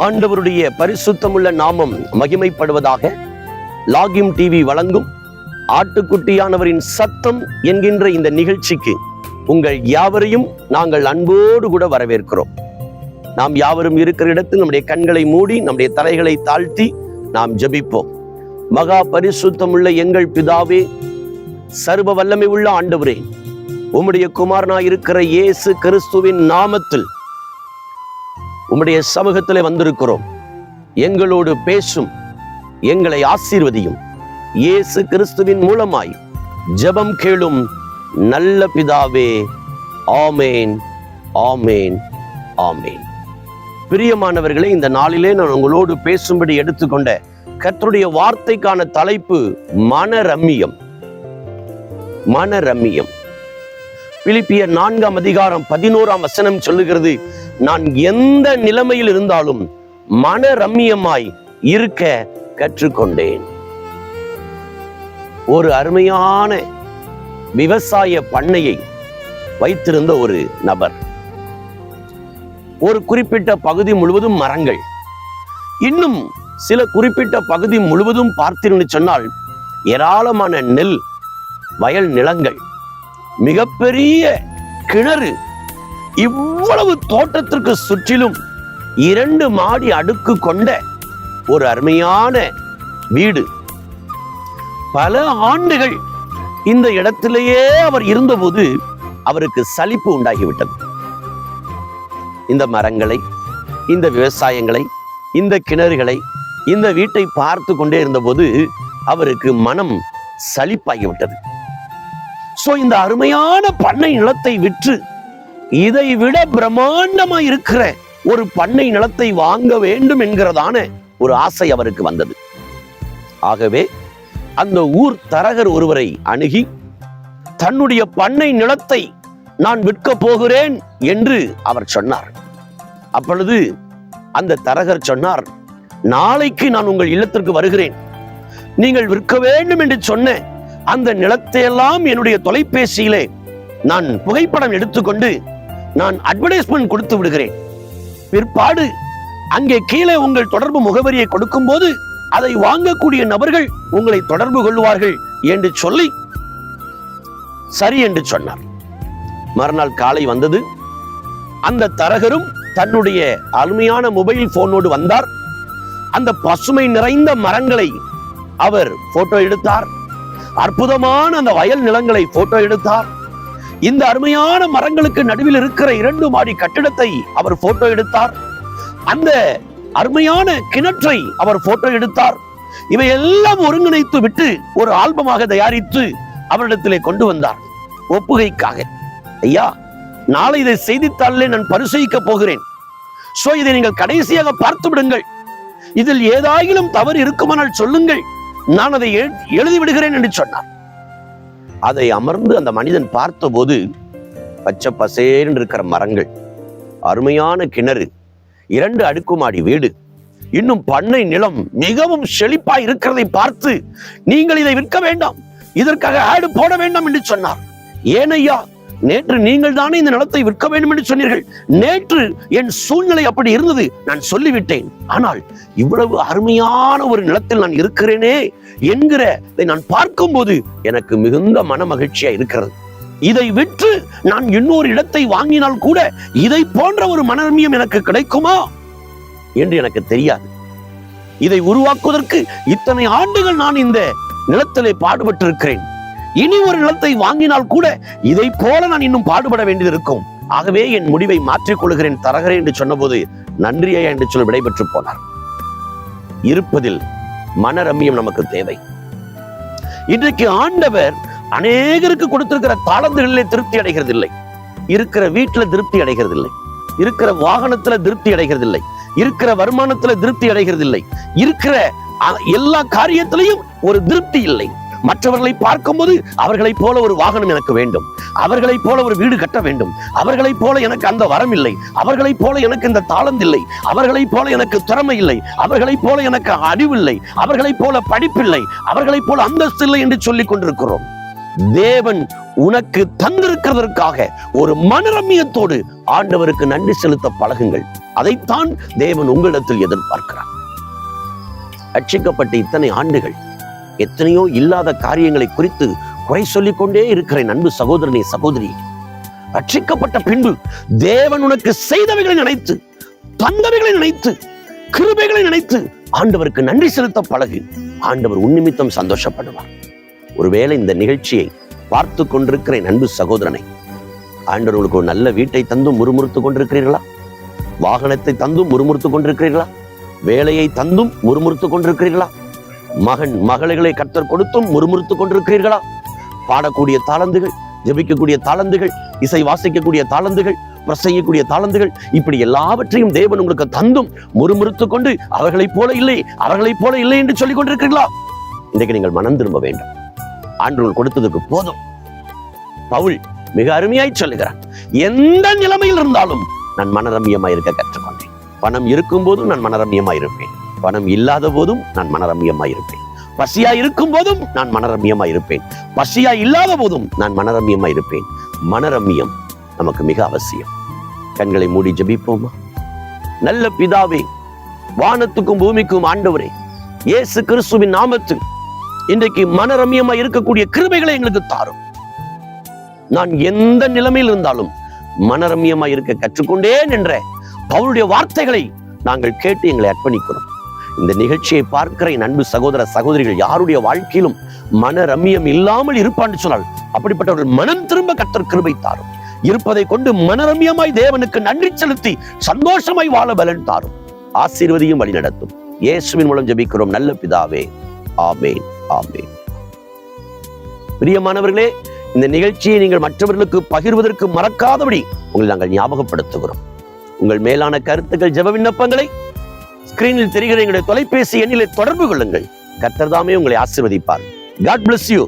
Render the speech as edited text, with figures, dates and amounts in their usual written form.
ஆண்டவருடைய பரிசுத்தமுள்ள நாமம் மகிமைப்படுவதாக. லாகிம் டிவி வழங்கும் ஆட்டுக்குட்டியானவரின் சத்தம் என்கின்ற இந்த நிகழ்ச்சிக்கு உங்கள் யாவரையும் நாங்கள் அன்போடு கூட வரவேற்கிறோம். நாம் யாவரும் இருக்கிற இடத்தில் நம்முடைய கண்களை மூடி நம்முடைய தலைகளை தாழ்த்தி நாம் ஜெபிப்போம். மகா பரிசுத்தமுள்ள எங்கள் பிதாவே, சர்வ வல்லமை உள்ள ஆண்டவரே, உம்முடைய குமாரனாய் இருக்கிற இயேசு கிறிஸ்துவின் நாமத்தில் உம்முடைய சமூகத்திலே வந்திருக்கிறோம். எங்களோடு பேசும், எங்களை ஆசீர்வதியும். இயேசு கிறிஸ்துவின் மூலமாய் ஜெபம் கேளும் நல்ல பிதாவே. ஆமேன், ஆமேன், ஆமேன். பிரியமானவர்களே, இந்த நாளிலே நான் உங்களோடு பேசும்படி எடுத்துக்கொண்ட கர்த்தருடைய வார்த்தைக்கான தலைப்பு மனரம்மியம். மனரம்மியம். பிலிப்பியர் 4:11 சொல்லுகிறது, நான் எந்த நிலைமையில் இருந்தாலும் மனரம்மியமாய் இருக்க கற்றுக்கொண்டேன். ஒரு அருமையான விவசாய பண்ணையை வைத்திருந்த ஒரு நபர். ஒரு குறிப்பிட்ட பகுதி முழுவதும் மரங்கள், இன்னும் சில குறிப்பிட்ட பகுதி முழுவதும் பார்த்தீங்கன்னு சொன்னால் ஏராளமான நெல் வயல் நிலங்கள், மிகப்பெரிய கிணறு. இவ்வளவு தோட்டத்திற்கு சுற்றிலும் 2 மாடி அடுக்கு கொண்ட ஒரு அருமையான வீடு. பல ஆண்டுகள் இந்த இடத்திலேயே அவர் இருந்தபோது அவருக்கு சலிப்பு உண்டாகிவிட்டது. இந்த மரங்களை, இந்த விவசாயங்களை, இந்த கிணறுகளை, இந்த வீட்டை பார்த்து கொண்டே இருந்தபோது அவருக்கு மனம் சலிப்பாகிவிட்டது. இந்த அருமையான பண்ணை நிலத்தை விற்று இதை விட பிரம்மாண்டமாய் இருக்கிற ஒரு பண்ணை நிலத்தை வாங்க வேண்டும் என்கிறதான ஒரு ஆசை அவருக்கு வந்தது. ஆகவே அந்த ஊர் தரகர் ஒருவரை அணுகி, தன்னுடைய பண்ணை நிலத்தை நான் விற்க போகிறேன் என்று அவர் சொன்னார். அப்பொழுது அந்த தரகர் சொன்னார், நாளைக்கு நான் உங்கள் இல்லத்திற்கு வருகிறேன். நீங்கள் விற்க வேண்டும் என்று சொன்ன அந்த நிலத்தை எல்லாம் என்னுடைய தொலைபேசியிலே நான் புகைப்படம் எடுத்துக்கொண்டு நான் அட்வர்டைஸ்மெண்ட் கொடுத்து விடுகிறேன். பிற்பாடு அங்கே கீழே உங்கள் தொடர்பு முகவரியை கொடுக்கும் போது அதை வாங்கக்கூடிய நபர்கள் உங்களை தொடர்பு கொள்வார்கள் என்று சொல்லி சரி என்று சொன்னார். மறுநாள் காலை வந்தது. அந்த தரகரும் தன்னுடைய அருமையான மொபைல் போனோடு வந்தார். அந்த பசுமை நிறைந்த மரங்களை அவர் போட்டோ எடுத்தார். அற்புதமான அந்த வயல் நிலங்களை போட்டோ எடுத்தார். இந்த அருமையான மரங்களுக்கு நடுவில் இருக்கிற 2 மாடி கட்டிடத்தை அவர் போட்டோ எடுத்தார். அந்த அருமையான கிணற்றை அவர் போட்டோ எடுத்தார். இவை எல்லாம் ஒருங்கிணைத்து விட்டு ஒரு ஆல்பமாக தயாரித்து அவரிடத்திலே கொண்டு வந்தார் ஒப்புகைக்காக. ஐயா, நாளை இதை செய்தித்தாளிலே நான் பரிசீலிக்க போகிறேன். இதை நீங்கள் கடைசியாக பார்த்து விடுங்கள். இதில் ஏதாயிலும் தவறு இருக்குமானால் சொல்லுங்கள், நான் அதை எழுதி விடுகிறேன் என்று சொன்னார். அதை அமர்ந்து அந்த மனிதன் பார்த்தபோது பச்சை பசேன்னு இருக்கிற மரங்கள், அருமையான கிணறு, 2 அடுக்குமாடி வீடு, இன்னும் பண்ணை நிலம் மிகவும் செழிப்பாய் இருக்கிறதை பார்த்து, நீங்கள் இதை விற்க வேண்டாம், இதற்காக ஆடு போட வேண்டாம் என்று சொன்னார். ஏனையா, நேற்று நீங்கள் தானே இந்த நிலத்தை விற்க வேண்டும் என்று சொன்னீர்கள். நேற்று என் சூழ்நிலை அப்படி இருந்தது, நான் சொல்லிவிட்டேன். ஆனால் இவ்வளவு அருமையான ஒரு நிலத்தில் நான் இருக்கிறேனே என்கிறதை நான் பார்க்கும் போது எனக்கு மிகுந்த மன மகிழ்ச்சியா இருக்கிறது. இதை விற்று நான் இன்னொரு இடத்தை வாங்கினால் கூட இதை போன்ற ஒரு மனரம்மியம் எனக்கு கிடைக்குமா என்று எனக்கு தெரியாது. இதை உருவாக்குவதற்கு இத்தனை ஆண்டுகள் நான் இந்த நிலத்திலே பாடுபட்டு இருக்கிறேன். இனி ஒரு நிலத்தை வாங்கினால் கூட இதை போல நான் இன்னும் பாடுபட வேண்டியது இருக்கும். ஆகவே என் முடிவை மாற்றிக் கொள்கிறேன் தரகரே என்று சொன்னபோது நன்றியா என்று சொல்லி விடைபெற்று போனார். இருப்பதில் மனரம்மியம் நமக்கு தேவை. இன்றைக்கு ஆண்டவர் அநேகருக்கு கொடுத்திருக்கிற தாளந்துகளிலே திருப்தி அடைகிறது இல்லை, இருக்கிற வீட்டுல திருப்தி அடைகிறது இல்லை, இருக்கிற வாகனத்துல திருப்தி அடைகிறது இல்லை, இருக்கிற வருமானத்துல திருப்தி அடைகிறது இல்லை, இருக்கிற எல்லா காரியத்திலையும் ஒரு திருப்தி இல்லை. மற்றவர்களை பார்க்கும் போது அவர்களை போல ஒரு வாகனம் எனக்கு வேண்டும், அவர்களை போல ஒரு வீடு கட்ட வேண்டும், அவர்களை போல எனக்கு அந்த வரம் இல்லை, அவர்களை போல எனக்கு இந்த தாளந்து இல்லை, அவர்களை போல எனக்கு திறமை இல்லை, அவர்களை போல எனக்கு அறிவில்லை, அவர்களை போல படிப்பில்லை, அவர்களை போல அந்தஸ்து இல்லை என்று சொல்லிக் கொண்டிருக்கிறோம். தேவன் உனக்கு தந்திருக்கிறதற்காக ஒரு மனரம்யத்தோடு ஆண்டவருக்கு நன்றி செலுத்த பழகுங்கள். அதைத்தான் தேவன் உங்களிடத்தில் எதிர்பார்க்கிறார். ரட்சிக்கப்பட்ட இத்தனை ஆண்டுகள் எத்தனையோ இல்லாத காரியங்களை குறித்து குறை சொல்லிக் கொண்டே இருக்கிறேன். அன்பு சகோதரனே, சகோதரி, ரட்சிக்கப்பட்ட பின்பு தேவன் உனக்கு செய்தவைகளை நினைத்து, தந்தவைகளை நினைத்து, கிருபைகளை நினைத்து ஆண்டவருக்கு நன்றி செலுத்த பழகு. ஆண்டவர் உன்னிமித்தம் சந்தோஷப்படுவார். ஒருவேளை இந்த நிகழ்ச்சியை பார்த்து கொண்டிருக்கிற அன்பு சகோதரனை, ஆண்டவர் உங்களுக்கு ஒரு நல்ல வீட்டை தந்தும் முறுமுறுத்துக் கொண்டிருக்கிறீர்களா? வாகனத்தை தந்தும் முறுமுறுத்துக் கொண்டிருக்கிறீர்களா? வேலையை தந்தும் முறுமுறுத்துக் கொண்டிருக்கிறீர்களா? மகன் மகள்களை கர்த்தர் கொடுத்தும் முறுமுறுத்துக் கொண்டிருக்கிறீர்களா? பாடக்கூடிய தாளந்துகள், ஜெபிக்கக்கூடிய தாளந்துகள், இசை வாசிக்கக்கூடிய தாளந்துகள், பிரசங்கிக்கக்கூடிய தாளந்துகள், இப்படி எல்லாவற்றையும் தேவன் உங்களுக்கு தந்தும் முறுமுறுத்துக் கொண்டு அவர்களைப் போல இல்லை, அவர்களைப் போல இல்லை என்று சொல்லிக் கொண்டிருக்கிறீர்களா? இன்றைக்கு நீங்கள் மனம் திரும்ப வேண்டும். ஆண்டவர் கொடுத்ததுக்கு போதும். பவுல் மிக அருமையாய் சொல்லுகிறான், எந்த நிலைமையில் இருந்தாலும் நான் மனரம்யமாய் இருக்க கற்றுக்கொண்டேன். பணம் இருக்கும் போதும் நான் மனரம்யமாய் இருப்பேன், பணம் இல்லாத போதும் நான் மனரம்யமாய் இருப்பேன், பசியா இருக்கும் போதும் நான் மனரம்யமாய் இருப்பேன், பசியா இல்லாத போதும் நான் மனரம்யமாய் இருப்பேன். மனரம்யம் நமக்கு மிக அவசியம். கண்களை மூடி ஜெபிப்போமா? நல்ல பிதாவே, வானத்துக்கும் பூமிக்கும் ஆண்டவரே, இயேசு கிறிஸ்துவின் நாமத்தில் இன்றைக்கு மனரம்யமாய் இருக்கக்கூடிய கிருபைகளை எங்களுக்கு தாரும். நான் எந்த நிலைமையில் இருந்தாலும் மனரம்யமாய் இருக்க கற்றுக்கொண்டேன் என்ற பவுலுடைய வார்த்தைகளை நாங்கள் கேட்டு எங்களை அர்ப்பணிக்கிறோம். இந்த நிகழ்ச்சியை பார்க்கிற என் அன்பு சகோதர சகோதரிகள் யாருடைய வாழ்க்கையிலும் மனரம்யம் இல்லாமல் இருப்பான்னு சொன்னால் அப்படிப்பட்டவர்கள் மனம் திரும்ப கர்த்தர் கிருபை தாரும். இருப்பதை கொண்டு மனரம்யமாய் தேவனுக்கு நன்றி செலுத்தி சந்தோஷமாய் வாழ பலன் தாரும். ஆசீர்வதியும் வழி நடத்தும். இயேசுவின் மூலம் ஜெபிக்கிறோம் நல்ல பிதாவே, ஆமென், ஆமென். பிரியமானவர்களே, இந்த நிகழ்ச்சியை நீங்கள் மற்றவர்களுக்கு பகிர்வதற்கு மறக்காதபடி உங்களை நாங்கள் ஞாபகப்படுத்துகிறோம். உங்கள் மேலான கருத்துக்கள், ஜெப விண்ணப்பங்களை ஸ்கிரீனில் தெரிகிற எங்களுடைய தொலைபேசி எண்ணிலே தொடர்பு கொள்ளுங்கள். கர்த்தர் தாமே உங்களை ஆசீர்வதிப்பார். God bless you.